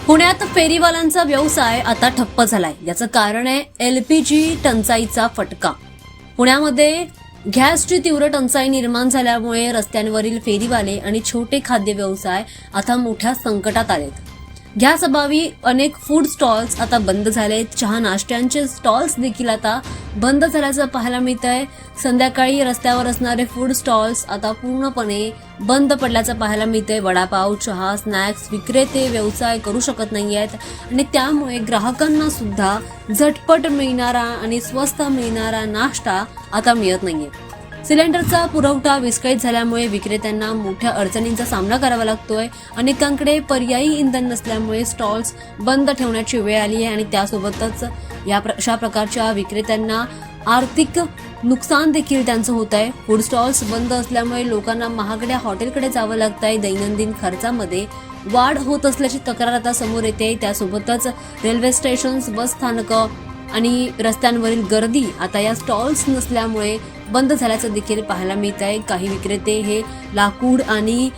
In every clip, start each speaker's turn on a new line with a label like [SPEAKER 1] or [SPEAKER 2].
[SPEAKER 1] पुण्यात फेरीवाल्यांचा व्यवसाय आता ठप्प झालाय। याचं कारण आहे एलपीजी टंचाईचा फटका। पुण्यामध्ये गॅसची तीव्र टंचाई निर्माण झाल्यामुळे रस्त्यांवरील फेरीवाले आणि छोटे खाद्य व्यवसाय आता मोठ्या संकटात आलेत। गॅस अभावी अनेक फूड स्टॉल्स आता बंद झालेत। चहा नाश्त्यांचे स्टॉल्स देखील आता बंद झाल्याचं पाहायला मिळतंय। संध्याकाळी रस्त्यावर असणारे फूड स्टॉल्स आता पूर्णपणे बंद पडल्याचं पाहायला मिळतंय। वडापाव, चहा, स्नॅक्स विक्रेते व्यवसाय करू शकत नाहीयेत आणि त्यामुळे ग्राहकांना सुद्धा झटपट मिळणारा आणि स्वस्त मिळणारा नाश्ता आता मिळत नाहीये। सिलेंडरचा पुरवठा विस्कळीत झाल्यामुळे विक्रेत्यांना मोठ्या अडचणींचा सामना करावा लागतोय। अनेकांकडे पर्यायी इंधन नसल्यामुळे स्टॉल्स बंद ठेवण्याची वेळ आली आहे आणि त्यासोबतच अशा प्रकारच्या विक्रेत्यांना आर्थिक नुकसान देखील त्यांचं होत आहे। फूड स्टॉल्स बंद असल्यामुळे लोकांना महागड्या हॉटेलकडे जावं लागतंय। दैनंदिन खर्चामध्ये वाढ होत असल्याची तक्रार आता समोर येते। त्यासोबतच रेल्वे स्टेशन्स, बस स्थानकं आणि रस्त्यांवरील गर्दी आता या स्टॉल्स नसल्यामुळे बंद झाल्याचं देखील पाहायला मिळत आहे। काही विक्रेते हे लाकूड आणि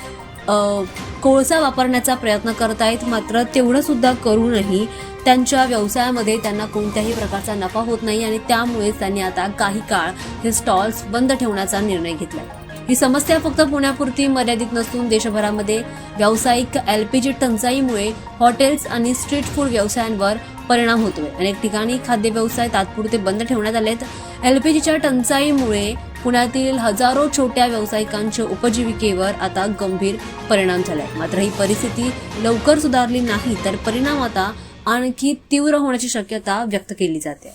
[SPEAKER 1] कोळसा वापरण्याचा प्रयत्न करत आहेत, मात्र तेवढं सुद्धा करूनही त्यांच्या व्यवसायामध्ये त्यांना कोणत्याही प्रकारचा नफा होत नाही आणि त्यामुळेच त्यांनी आता काही काळ हे स्टॉल्स बंद ठेवण्याचा निर्णय घेतलाय। ही समस्या फक्त पुण्यापुरती मर्यादित नसून देशभरामध्ये व्यावसायिक एलपीजी टंचाईमुळे हॉटेल्स आणि स्ट्रीट फूड व्यवसायांवर परिणाम होतोय। अनेक ठिकाणी खाद्य व्यवसाय तात्पुरते बंद ठेवण्यात आलेत। एलपीजीच्या टंचाईमुळे पुण्यातील हजारो छोट्या व्यावसायिकांच्या उपजीविकेवर आता गंभीर परिणाम झालाय। मात्र ही परिस्थिती लवकर सुधारली नाही तर परिणाम आता आणखी तीव्र होण्याची शक्यता व्यक्त केली जाते।